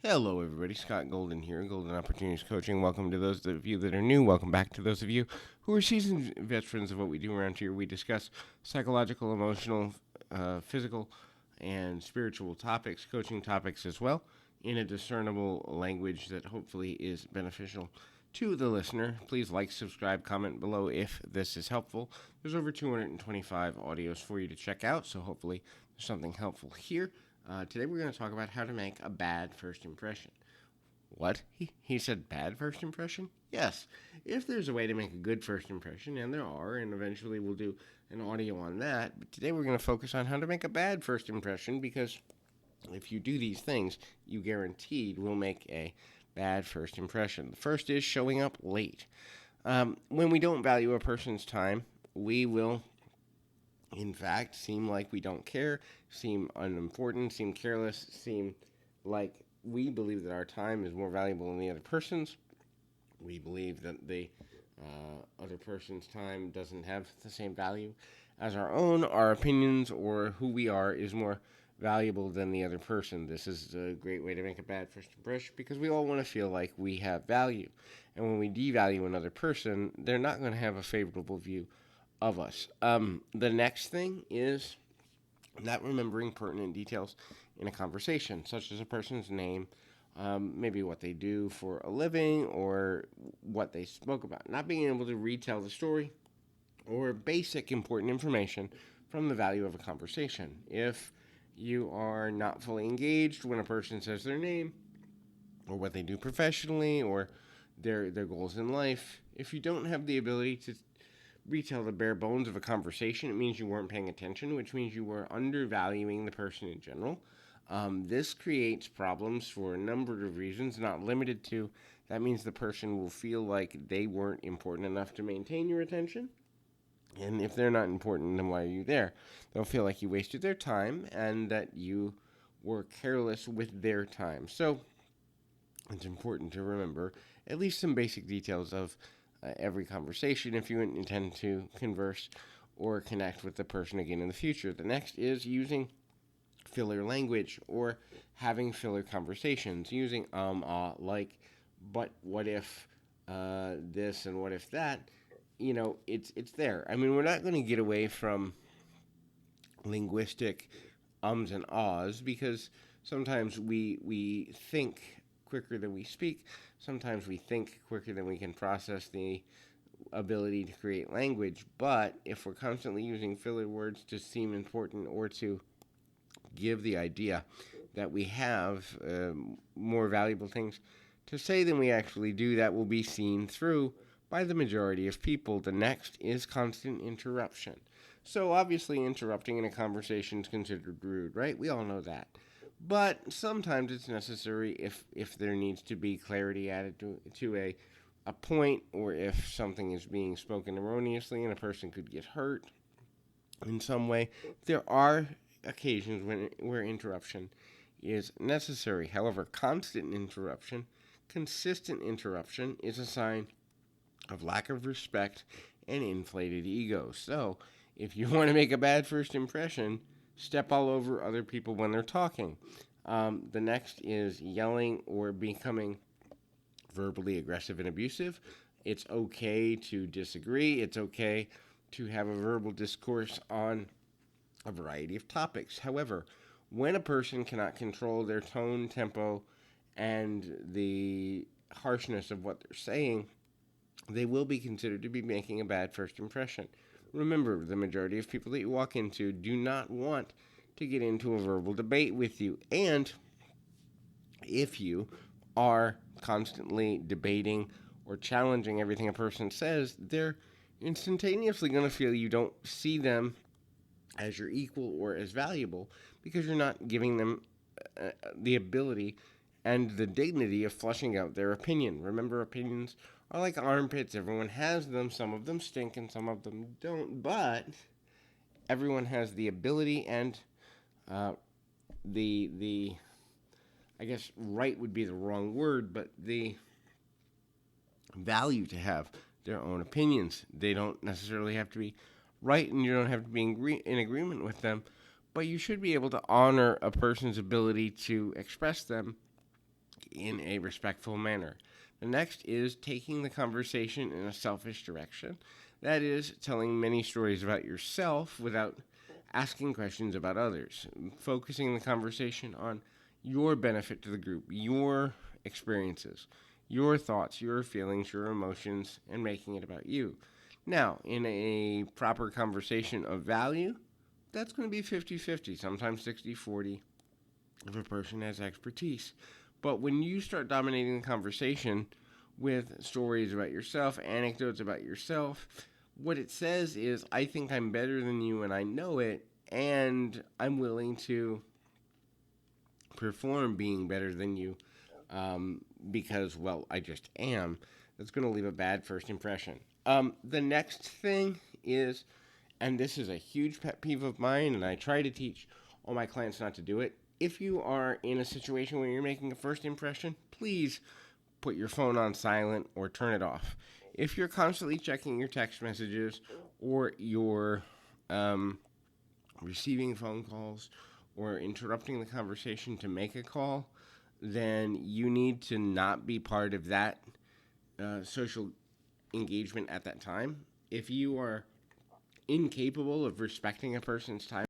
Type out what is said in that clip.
Hello, everybody. Scott Golden here, Golden Opportunities Coaching. Welcome to those of you that are new. Welcome back to those of you who are seasoned veterans of what we do around here. We discuss psychological, emotional, physical, and spiritual topics, coaching topics as well, in a discernible language that hopefully is beneficial to the listener. Please like, subscribe, comment below if this is helpful. There's over 225 audios for you to check out, so hopefully there's something helpful here. Today we're going to talk about how to make a bad first impression. What? He said bad first impression? Yes. If there's a way to make a good first impression, and there are, and eventually we'll do an audio on that, but today we're going to focus on how to make a bad first impression, because if you do these things, you guaranteed will make a bad first impression. The first is showing up late. When we don't value a person's time, we will in fact seem like we don't care, seem unimportant, seem careless, seem like we believe that our time is more valuable than the other person's. We believe that the other person's time doesn't have the same value as our own. Our opinions or who we are is more valuable than the other person. This is a great way to make a bad first impression because we all want to feel like we have value. And when we devalue another person, they're not going to have a favorable view of us. The next thing is not remembering pertinent details in a conversation, such as a person's name, maybe what they do for a living, or what they spoke about. Not being able to retell the story or basic important information from the value of a conversation. If you are not fully engaged when a person says their name, or what they do professionally, or their goals in life, if you don't have the ability to retell the bare bones of a conversation, it means you weren't paying attention, which means you were undervaluing the person in general. This creates problems for a number of reasons, not limited to that means the person will feel like they weren't important enough to maintain your attention. And if they're not important, then why are you there? They'll feel like you wasted their time and that you were careless with their time. So it's important to remember at least some basic details of every conversation if you intend to converse or connect with the person again in the future. The next is using filler language or having filler conversations, using like, but what if this and what if that. It's there. I mean, we're not going to get away from linguistic ums and ahs because sometimes we think quicker than we speak. Sometimes we think quicker than we can process the ability to create language. But if we're constantly using filler words to seem important or to give the idea that we have more valuable things to say than we actually do, that will be seen through by the majority of people. The next is constant interruption. So obviously interrupting in a conversation is considered rude, right? We all know that. But sometimes it's necessary if there needs to be clarity added to a point, or if something is being spoken erroneously and a person could get hurt in some way. There are occasions where interruption is necessary. However, constant interruption, consistent interruption, is a sign of lack of respect and inflated ego. So if you want to make a bad first impression, step all over other people when they're talking. The next is yelling or becoming verbally aggressive and abusive. It's okay to disagree. It's okay to have a verbal discourse on a variety of topics. However, when a person cannot control their tone, tempo, and the harshness of what they're saying, they will be considered to be making a bad first impression. Remember, the majority of people that you walk into do not want to get into a verbal debate with you. And if you are constantly debating or challenging everything a person says, they're instantaneously going to feel you don't see them as your equal or as valuable because you're not giving them the ability and the dignity of fleshing out their opinion. Remember, opinions are like armpits. Everyone has them. Some of them stink and some of them don't. But everyone has the ability and the I guess right would be the wrong word, but the value to have their own opinions. They don't necessarily have to be right, and you don't have to be in agreement with them, but you should be able to honor a person's ability to express them in a respectful manner. The next is taking the conversation in a selfish direction. That is, telling many stories about yourself without asking questions about others. Focusing the conversation on your benefit to the group, your experiences, your thoughts, your feelings, your emotions, and making it about you. Now, in a proper conversation of value, that's going to be 50-50, sometimes 60-40 if a person has expertise. But when you start dominating the conversation with stories about yourself, anecdotes about yourself, what it says is, I think I'm better than you and I know it, and I'm willing to perform being better than you because, well, I just am. That's going to leave a bad first impression. The next thing is, and this is a huge pet peeve of mine, and I try to teach all my clients not to do it. If you are in a situation where you're making a first impression, please put your phone on silent or turn it off. If you're constantly checking your text messages or you're receiving phone calls or interrupting the conversation to make a call, then you need to not be part of that social engagement at that time. If you are incapable of respecting a person's time